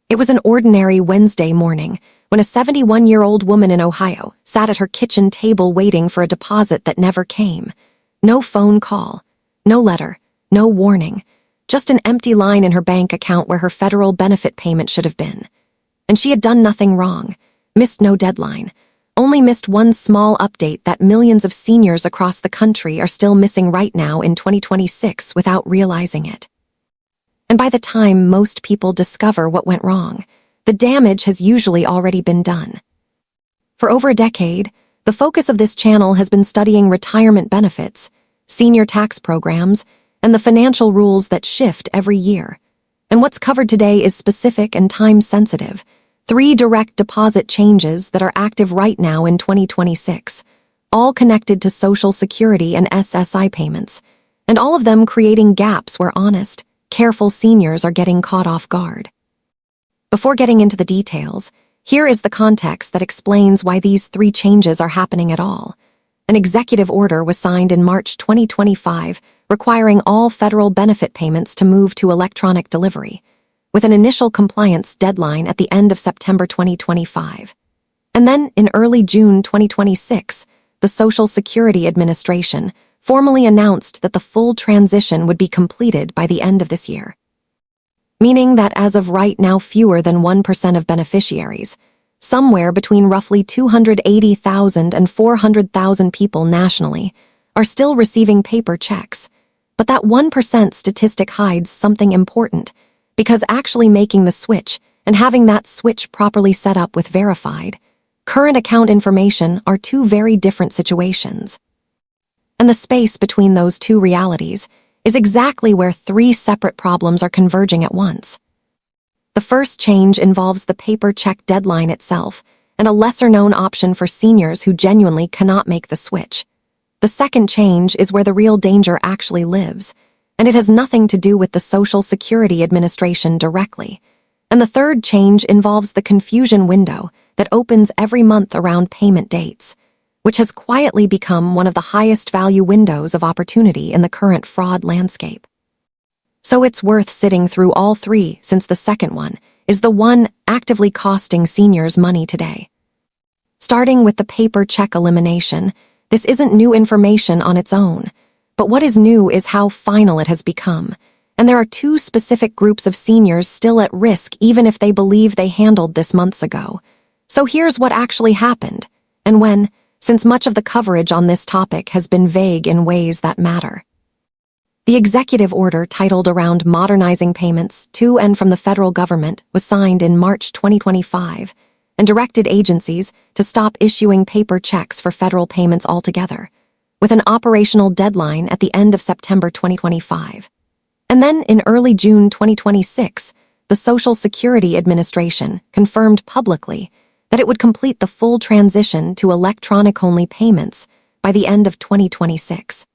It was an ordinary Wednesday morning when a 71-year-old woman in Ohio sat at her kitchen table waiting for a deposit that never came. No phone call, no letter, no warning, just an empty line in her bank account where her federal benefit payment should have been. And she had done nothing wrong, missed no deadline, only missed one small update that millions of seniors across the country are still missing right now in 2026 without realizing it. And by the time most people discover what went wrong, the damage has usually already been done. For over a decade, the focus of this channel has been studying retirement benefits, senior tax programs, and the financial rules that shift every year. And what's covered today is specific and time-sensitive, 3 direct deposit changes that are active right now in 2026, all connected to Social Security and SSI payments, and all of them creating gaps where honest, careful seniors are getting caught off guard. Before getting into the details, here is the context that explains why these 3 changes are happening at all. An executive order was signed in March 2025 requiring all federal benefit payments to move to electronic delivery, with an initial compliance deadline at the end of September 2025. And then, in early June 2026, the Social Security Administration formally announced that the full transition would be completed by the end of this year. Meaning that as of right now fewer than 1% of beneficiaries, somewhere between roughly 280,000 and 400,000 people nationally, are still receiving paper checks. But that 1% statistic hides something important, because actually making the switch and having that switch properly set up with verified, current account information are 2 very different situations. And the space between those 2 realities is exactly where 3 separate problems are converging at once. The first change involves the paper check deadline itself and a lesser-known option for seniors who genuinely cannot make the switch. The second change is where the real danger actually lives, and it has nothing to do with the Social Security Administration directly. And the third change involves the confusion window that opens every month around payment dates, which has quietly become one of the highest value windows of opportunity in the current fraud landscape. So it's worth sitting through all 3, since the second one is the one actively costing seniors money today. Starting with the paper check elimination, this isn't new information on its own, but what is new is how final it has become, and there are 2 specific groups of seniors still at risk even if they believe they handled this months ago. So here's what actually happened, and when, since much of the coverage on this topic has been vague in ways that matter. The executive order titled around modernizing payments to and from the federal government was signed in March 2025 and directed agencies to stop issuing paper checks for federal payments altogether, with an operational deadline at the end of September 2025. And then in early June 2026, the Social Security Administration confirmed publicly that it would complete the full transition to electronic-only payments by the end of 2026,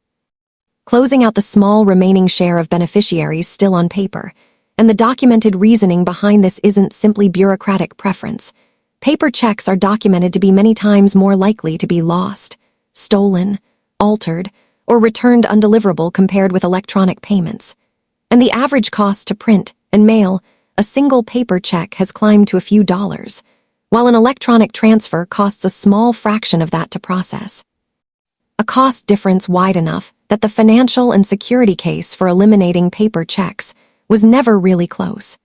closing out the small remaining share of beneficiaries still on paper. And the documented reasoning behind this isn't simply bureaucratic preference. Paper checks are documented to be many times more likely to be lost, stolen, altered, or returned undeliverable compared with electronic payments. And the average cost to print and mail a single paper check has climbed to a few dollars, while an electronic transfer costs a small fraction of that to process. A cost difference wide enough that the financial and security case for eliminating paper checks was never really close.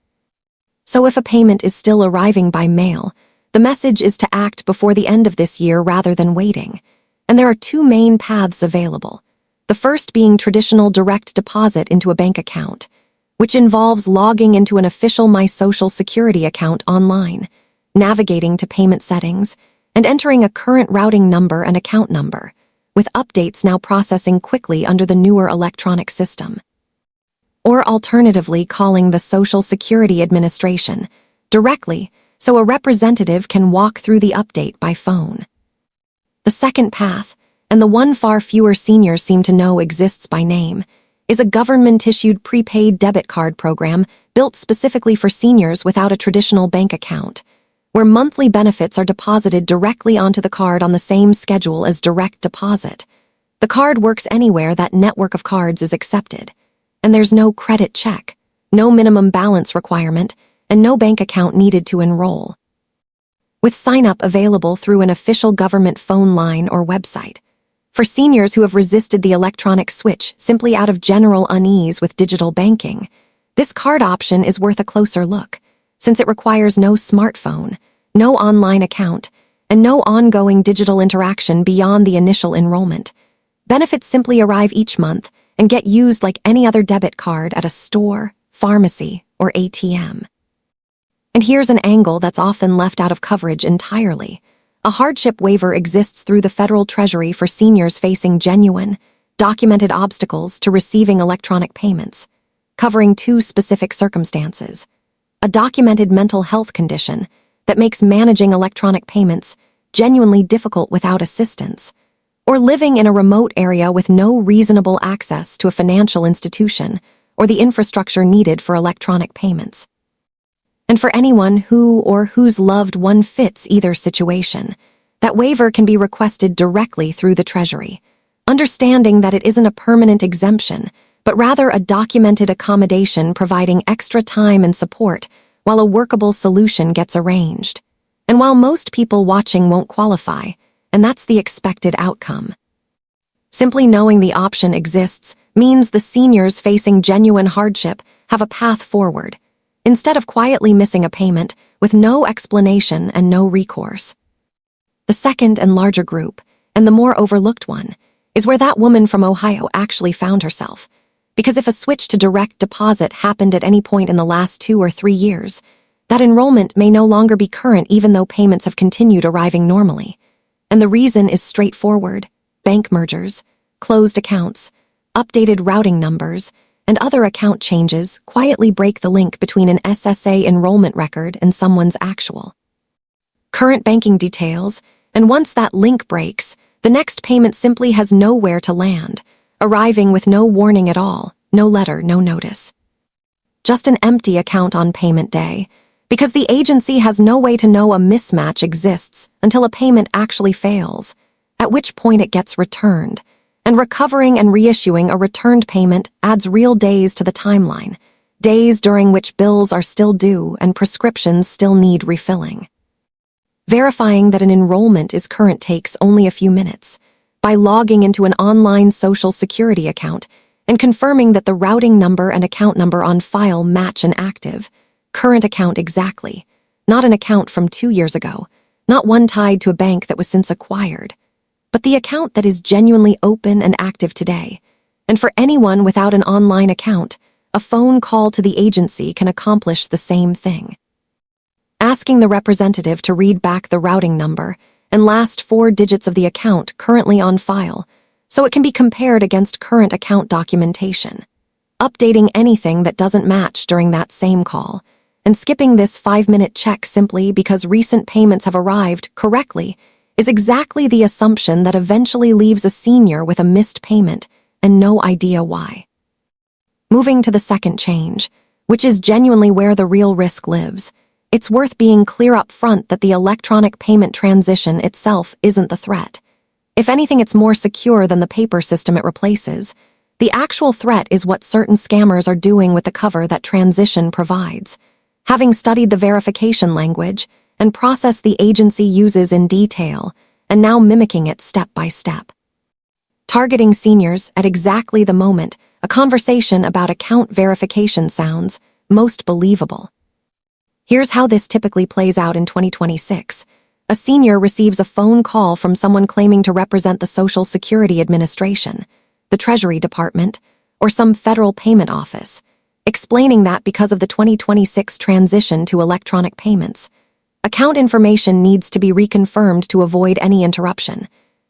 So if a payment is still arriving by mail, the message is to act before the end of this year rather than waiting. And there are 2 main paths available, the first being traditional direct deposit into a bank account, which involves logging into an official My Social Security account online, navigating to payment settings, and entering a current routing number and account number, with updates now processing quickly under the newer electronic system. Or alternatively calling the Social Security Administration directly so a representative can walk through the update by phone. The second path, and the one far fewer seniors seem to know exists by name, is a government-issued prepaid debit card program built specifically for seniors without a traditional bank account, where monthly benefits are deposited directly onto the card on the same schedule as direct deposit. The card works anywhere that network of cards is accepted, and there's no credit check, no minimum balance requirement, and no bank account needed to enroll, with sign-up available through an official government phone line or website. For seniors who have resisted the electronic switch simply out of general unease with digital banking, this card option is worth a closer look, since it requires no smartphone, no online account, and no ongoing digital interaction beyond the initial enrollment. Benefits simply arrive each month and get used like any other debit card at a store, pharmacy, or ATM. And here's an angle that's often left out of coverage entirely. A hardship waiver exists through the federal treasury for seniors facing genuine, documented obstacles to receiving electronic payments, covering two specific circumstances: a documented mental health condition that makes managing electronic payments genuinely difficult without assistance, or living in a remote area with no reasonable access to a financial institution or the infrastructure needed for electronic payments. And for anyone who or whose loved one fits either situation, that waiver can be requested directly through the Treasury, understanding that it isn't a permanent exemption, but rather a documented accommodation providing extra time and support while a workable solution gets arranged. And while most people watching won't qualify, and that's the expected outcome, simply knowing the option exists means the seniors facing genuine hardship have a path forward, instead of quietly missing a payment with no explanation and no recourse. The second and larger group, and the more overlooked one, is where that woman from Ohio actually found herself. Because if a switch to direct deposit happened at any point in the last 2 or 3 years, that enrollment may no longer be current even though payments have continued arriving normally. And the reason is straightforward: bank mergers, closed accounts, updated routing numbers, and other account changes quietly break the link between an SSA enrollment record and someone's actual current banking details, and once that link breaks, the next payment simply has nowhere to land, arriving with no warning at all, no letter, no notice. Just an empty account on payment day, because the agency has no way to know a mismatch exists until a payment actually fails, at which point it gets returned. And recovering and reissuing a returned payment adds real days to the timeline, days during which bills are still due and prescriptions still need refilling. Verifying that an enrollment is current takes only a few minutes, by logging into an online Social Security account and confirming that the routing number and account number on file match an active, current account exactly, not an account from 2 years ago, not one tied to a bank that was since acquired, but the account that is genuinely open and active today. And for anyone without an online account, a phone call to the agency can accomplish the same thing. Asking the representative to read back the routing number and last 4 digits of the account currently on file, so it can be compared against current account documentation. Updating anything that doesn't match during that same call, and skipping this 5-minute check simply because recent payments have arrived correctly is exactly the assumption that eventually leaves a senior with a missed payment and no idea why. Moving to the second change, which is genuinely where the real risk lives, it's worth being clear up front that the electronic payment transition itself isn't the threat. If anything, it's more secure than the paper system it replaces. The actual threat is what certain scammers are doing with the cover that transition provides. Having studied the verification language and process the agency uses in detail, and now mimicking it step by step. Targeting seniors at exactly the moment a conversation about account verification sounds most believable. Here's how this typically plays out in 2026. A senior receives a phone call from someone claiming to represent the Social Security Administration, the Treasury Department, or some federal payment office, explaining that because of the 2026 transition to electronic payments, account information needs to be reconfirmed to avoid any interruption,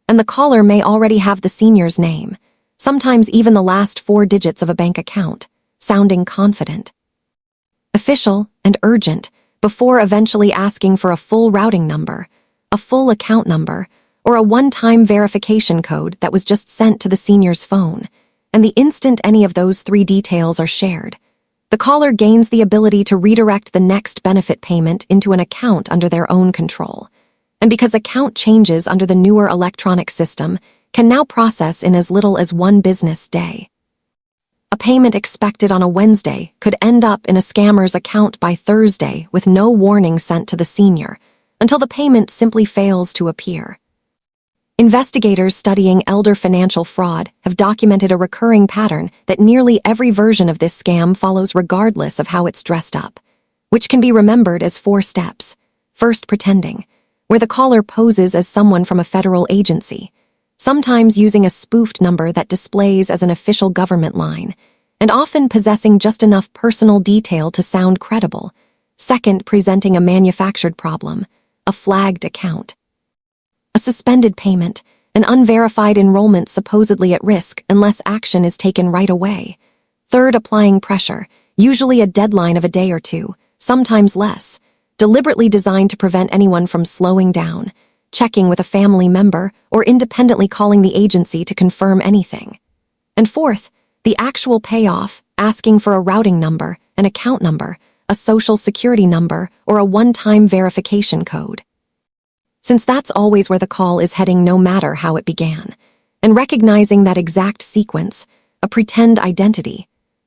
and the caller may already have the senior's name, sometimes even the last 4 digits of a bank account, sounding confident, official, and urgent, before eventually asking for a full routing number, a full account number, or a one-time verification code that was just sent to the senior's phone, and the instant any of those 3 details are shared, the caller gains the ability to redirect the next benefit payment into an account under their own control. And because account changes under the newer electronic system can now process in as little as 1 business day. A payment expected on a Wednesday could end up in a scammer's account by Thursday with no warning sent to the senior, until the payment simply fails to appear. Investigators studying elder financial fraud have documented a recurring pattern that nearly every version of this scam follows regardless of how it's dressed up, which can be remembered as 4 steps. First, pretending, where the caller poses as someone from a federal agency, sometimes using a spoofed number that displays as an official government line, and often possessing just enough personal detail to sound credible. Second, presenting a manufactured problem, a flagged account, a suspended payment, an unverified enrollment supposedly at risk unless action is taken right away. Third, applying pressure, usually a deadline of a day or 2, sometimes less, deliberately designed to prevent anyone from slowing down, checking with a family member, or independently calling the agency to confirm anything. And fourth, the actual payoff, asking for a routing number, an account number, a social security number, or a one-time verification code. Since that's always where the call is heading no matter how it began, and recognizing that exact sequence, a pretend identity,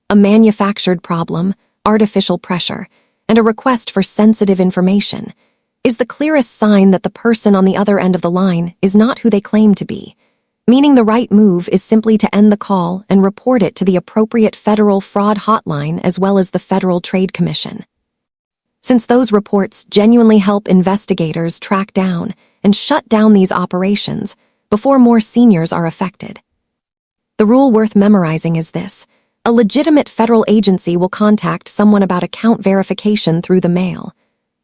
a manufactured problem, artificial pressure, and a request for sensitive information, is the clearest sign that the person on the other end of the line is not who they claim to be, meaning the right move is simply to end the call and report it to the appropriate federal fraud hotline as well as the Federal Trade Commission, since those reports genuinely help investigators track down and shut down these operations before more seniors are affected. The rule worth memorizing is this: a legitimate federal agency will contact someone about account verification through the mail,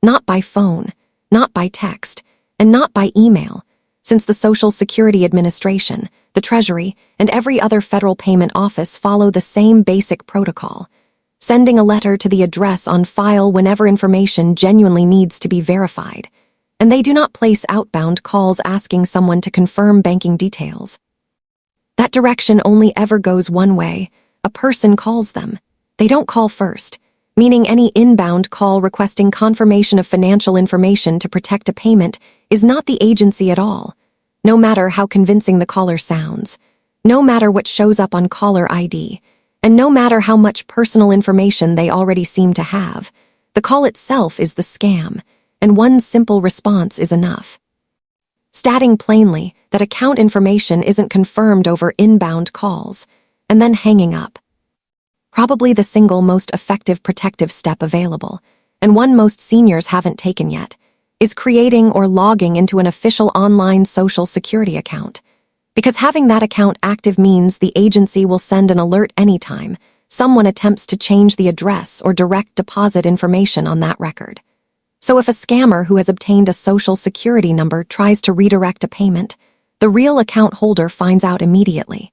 not by phone, not by text, and not by email, since the Social Security Administration, the Treasury, and every other federal payment office follow the same basic protocol, sending a letter to the address on file whenever information genuinely needs to be verified, and they do not place outbound calls asking someone to confirm banking details. That direction only ever goes one way: a person calls them. They don't call first, meaning any inbound call requesting confirmation of financial information to protect a payment is not the agency at all, no matter how convincing the caller sounds, no matter what shows up on caller ID, and no matter how much personal information they already seem to have. The call itself is the scam, and one simple response is enough, stating plainly that account information isn't confirmed over inbound calls, and then hanging up. Probably the single most effective protective step available, and one most seniors haven't taken yet, is creating or logging into an official online Social Security account, because having that account active means the agency will send an alert anytime someone attempts to change the address or direct deposit information on that record. So if a scammer who has obtained a Social Security number tries to redirect a payment, the real account holder finds out immediately,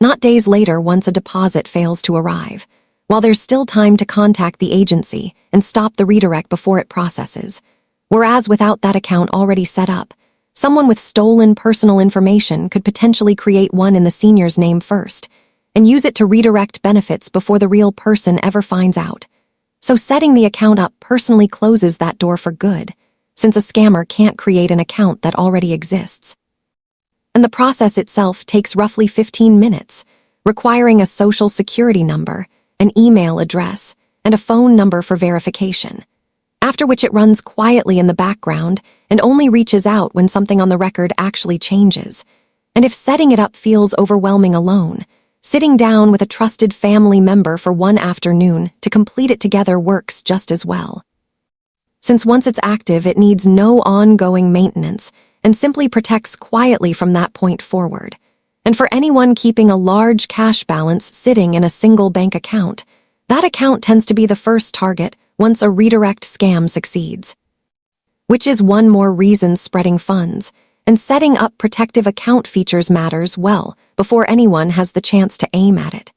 not days later once a deposit fails to arrive, while there's still time to contact the agency and stop the redirect before it processes. Whereas without that account already set up, someone with stolen personal information could potentially create one in the senior's name first and use it to redirect benefits before the real person ever finds out. So setting the account up personally closes that door for good, since a scammer can't create an account that already exists. And the process itself takes roughly 15 minutes, requiring a Social Security number, an email address, and a phone number for verification, after which it runs quietly in the background and only reaches out when something on the record actually changes. And if setting it up feels overwhelming alone, sitting down with a trusted family member for one afternoon to complete it together works just as well. Since once it's active, it needs no ongoing maintenance and simply protects quietly from that point forward. And for anyone keeping a large cash balance sitting in a single bank account, that account tends to be the first target once a redirect scam succeeds. Which is one more reason spreading funds and setting up protective account features matters well before anyone has the chance to aim at it.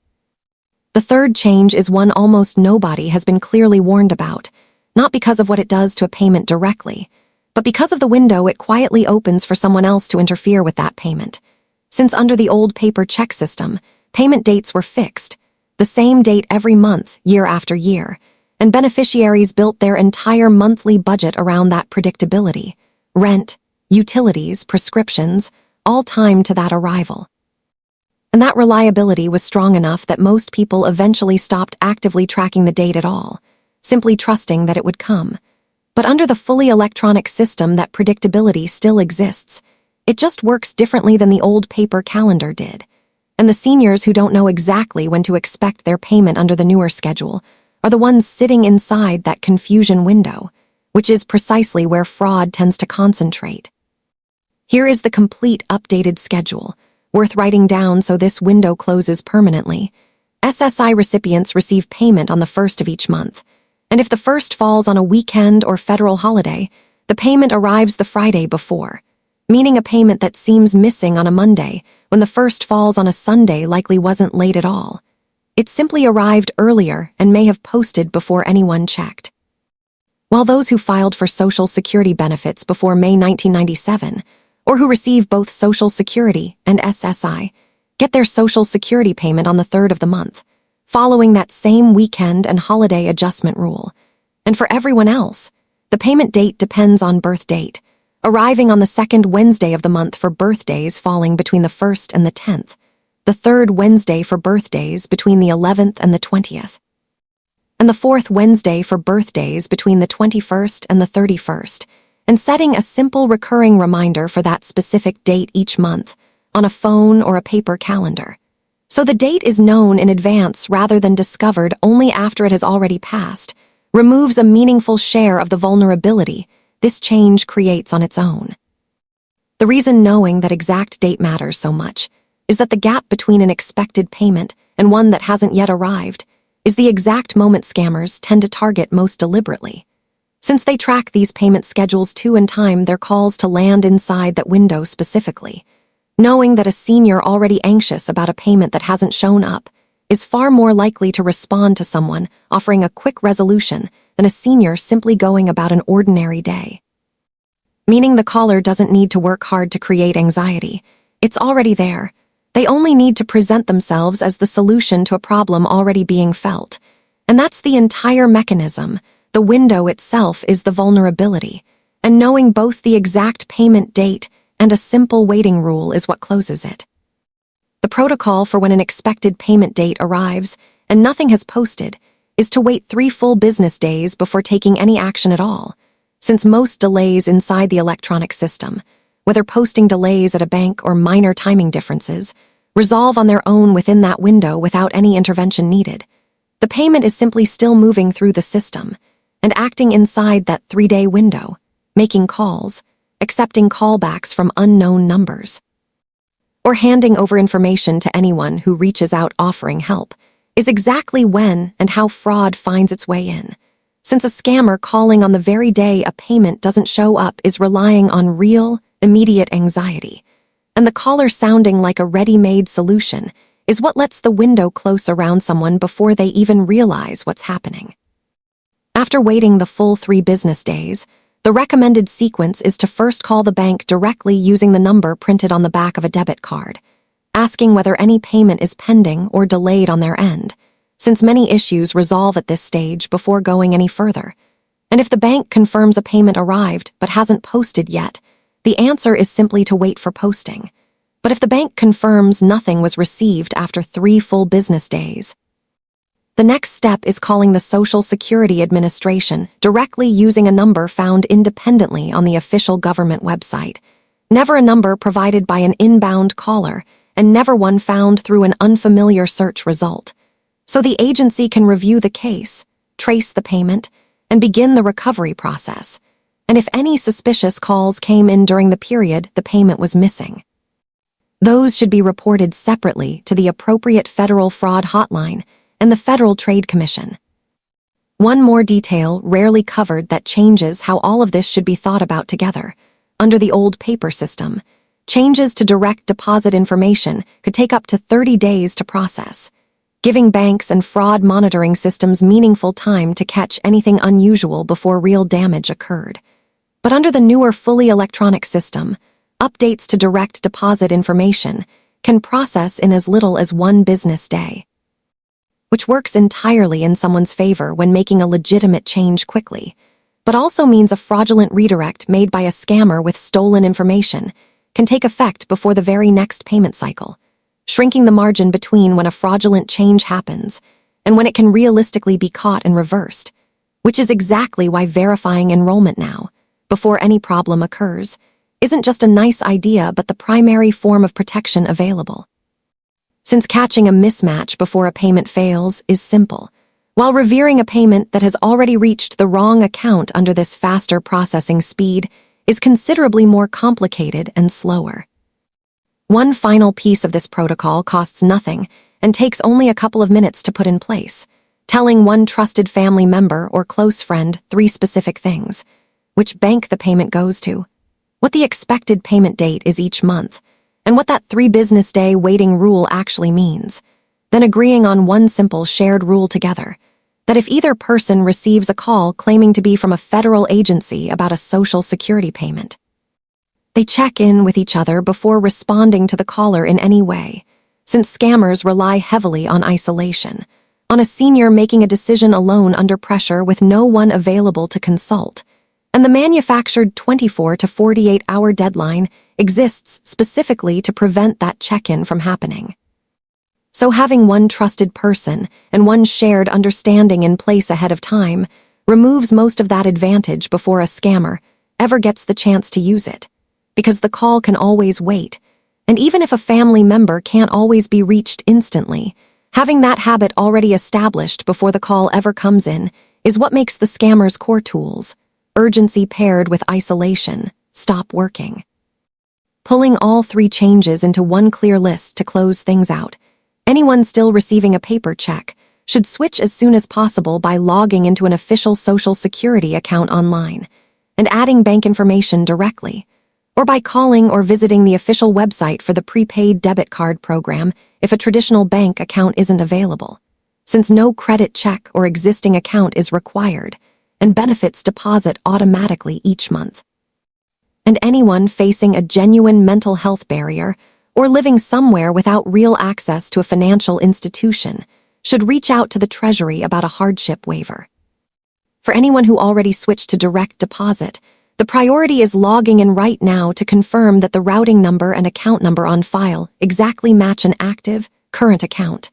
The third change is one almost nobody has been clearly warned about, not because of what it does to a payment directly, but because of the window it quietly opens for someone else to interfere with that payment. Since under the old paper check system, payment dates were fixed, the same date every month, year after year, and beneficiaries built their entire monthly budget around that predictability: rent, utilities, prescriptions, all timed to that arrival. And that reliability was strong enough that most people eventually stopped actively tracking the date at all, simply trusting that it would come. But under the fully electronic system, that predictability still exists. It just works differently than the old paper calendar did. And the seniors who don't know exactly when to expect their payment under the newer schedule are the ones sitting inside that confusion window, which is precisely where fraud tends to concentrate. Here is the complete updated schedule, worth writing down so this window closes permanently. SSI recipients receive payment on the 1st of each month, and if the 1st falls on a weekend or federal holiday, the payment arrives the Friday before, meaning a payment that seems missing on a Monday when the 1st falls on a Sunday likely wasn't late at all. It simply arrived earlier and may have posted before anyone checked. While those who filed for Social Security benefits before May 1997, or who receive both Social Security and SSI, get their Social Security payment on the 3rd of the month, following that same weekend and holiday adjustment rule. And for everyone else, the payment date depends on birth date, arriving on the 2nd Wednesday of the month for birthdays falling between the 1st and the 10th, the 3rd Wednesday for birthdays between the 11th and the 20th, and the 4th Wednesday for birthdays between the 21st and the 31st, and setting a simple recurring reminder for that specific date each month on a phone or a paper calendar. So the date is known in advance rather than discovered only after it has already passed, removes a meaningful share of the vulnerability this change creates on its own. The reason knowing that exact date matters so much is that the gap between an expected payment and one that hasn't yet arrived is the exact moment scammers tend to target most deliberately. Since they track these payment schedules too and time their calls to land inside that window specifically, knowing that a senior already anxious about a payment that hasn't shown up is far more likely to respond to someone offering a quick resolution than a senior simply going about an ordinary day. Meaning the caller doesn't need to work hard to create anxiety. It's already there. They only need to present themselves as the solution to a problem already being felt. And that's the entire mechanism. The window itself is the vulnerability, and knowing both the exact payment date and a simple waiting rule is what closes it. The protocol for when an expected payment date arrives and nothing has posted is to wait 3 full business days before taking any action at all, since most delays inside the electronic system, whether posting delays at a bank or minor timing differences, resolve on their own within that window without any intervention needed. The payment is simply still moving through the system and acting inside that 3-day window, making calls, accepting callbacks from unknown numbers, or handing over information to anyone who reaches out offering help, is exactly when and how fraud finds its way in. Since a scammer calling on the very day a payment doesn't show up is relying on real, immediate anxiety, and the caller sounding like a ready-made solution is what lets the window close around someone before they even realize what's happening. After waiting the full 3 business days, the recommended sequence is to first call the bank directly using the number printed on the back of a debit card, asking whether any payment is pending or delayed on their end, since many issues resolve at this stage before going any further. And if the bank confirms a payment arrived but hasn't posted yet, the answer is simply to wait for posting. But if the bank confirms nothing was received after 3 full business days, the next step is calling the Social Security Administration directly using a number found independently on the official government website, never a number provided by an inbound caller, and never one found through an unfamiliar search result. So the agency can review the case, trace the payment, and begin the recovery process. And if any suspicious calls came in during the period the payment was missing, those should be reported separately to the appropriate federal fraud hotline and the Federal Trade Commission. One more detail rarely covered that changes how all of this should be thought about together. Under the old paper system, changes to direct deposit information could take up to 30 days to process, giving banks and fraud monitoring systems meaningful time to catch anything unusual before real damage occurred. But under the newer fully electronic system, updates to direct deposit information can process in as little as 1 business day, which works entirely in someone's favor when making a legitimate change quickly, but also means a fraudulent redirect made by a scammer with stolen information can take effect before the very next payment cycle. shrinking the margin between when a fraudulent change happens and when it can realistically be caught and reversed, which is exactly why verifying enrollment now, before any problem occurs, isn't just a nice idea but the primary form of protection available. Since catching a mismatch before a payment fails is simple, while revering a payment that has already reached the wrong account under this faster processing speed is considerably more complicated and slower. One final piece of this protocol costs nothing and takes only a couple of minutes to put in place, telling one trusted family member or close friend 3 specific things: which bank the payment goes to, what the expected payment date is each month, and what that 3-business-day waiting rule actually means, then agreeing on one simple shared rule together, that if either person receives a call claiming to be from a federal agency about a Social Security payment, they check in with each other before responding to the caller in any way, since scammers rely heavily on isolation, on a senior making a decision alone under pressure with no one available to consult, and the manufactured 24 to 48-hour deadline exists specifically to prevent that check-in from happening. So having one trusted person and one shared understanding in place ahead of time removes most of that advantage before a scammer ever gets the chance to use it, because the call can always wait, and even if a family member can't always be reached instantly, having that habit already established before the call ever comes in is what makes the scammer's core tools, urgency paired with isolation, stop working. Pulling all 3 changes into one clear list to close things out, anyone still receiving a paper check should switch as soon as possible by logging into an official Social Security account online and adding bank information directly, or by calling or visiting the official website for the prepaid debit card program if a traditional bank account isn't available, since no credit check or existing account is required, and benefits deposit automatically each month. And anyone facing a genuine mental health barrier or living somewhere without real access to a financial institution should reach out to the Treasury about a hardship waiver. For anyone who already switched to direct deposit, the priority is logging in right now to confirm that the routing number and account number on file exactly match an active, current account,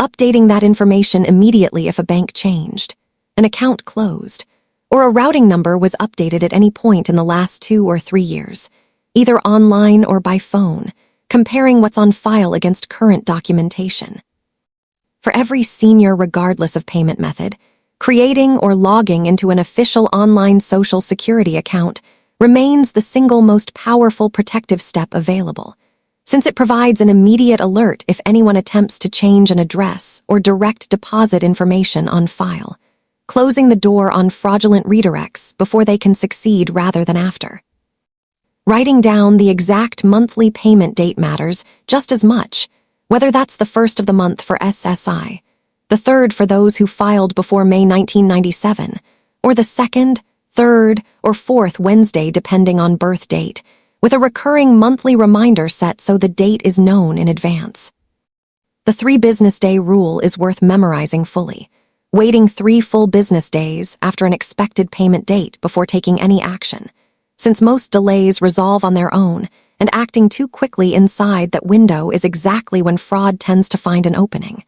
updating that information immediately if a bank changed, an account closed, or a routing number was updated at any point in the last 2 or 3 years, either online or by phone, comparing what's on file against current documentation. For every senior regardless of payment method, creating or logging into an official online Social Security account remains the single most powerful protective step available, since it provides an immediate alert if anyone attempts to change an address or direct deposit information on file, closing the door on fraudulent redirects before they can succeed rather than after. Writing down the exact monthly payment date matters just as much, whether that's the 1st of the month for SSI, the 3rd for those who filed before May 1997, or the 2nd, 3rd, or 4th Wednesday depending on birth date, with a recurring monthly reminder set so the date is known in advance. The 3-business-day rule is worth memorizing fully, waiting 3 full business days after an expected payment date before taking any action, since most delays resolve on their own, and acting too quickly inside that window is exactly when fraud tends to find an opening.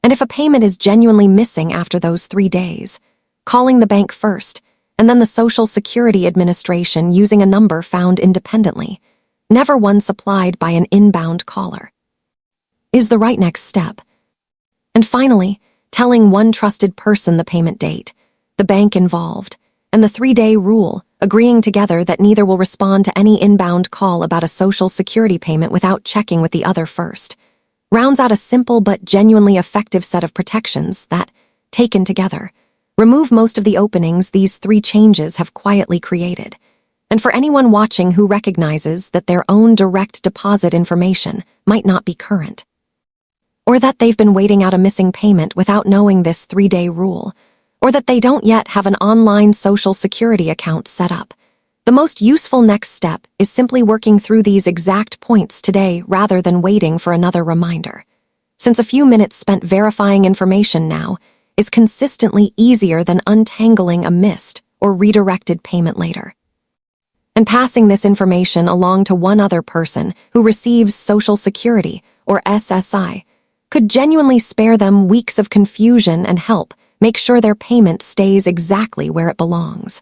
And if a payment is genuinely missing after those 3 days, calling the bank first, and then the Social Security Administration using a number found independently, never one supplied by an inbound caller, is the right next step. And finally, telling one trusted person the payment date, the bank involved, and the 3-day rule, agreeing together that neither will respond to any inbound call about a Social Security payment without checking with the other first, rounds out a simple but genuinely effective set of protections that, taken together, remove most of the openings these 3 changes have quietly created. And for anyone watching who recognizes that their own direct deposit information might not be current, or that they've been waiting out a missing payment without knowing this 3-day rule, or that they don't yet have an online Social Security account set up, the most useful next step is simply working through these exact points today rather than waiting for another reminder, since a few minutes spent verifying information now is consistently easier than untangling a missed or redirected payment later. And passing this information along to one other person who receives Social Security, or SSI, could genuinely spare them weeks of confusion and help make sure their payment stays exactly where it belongs.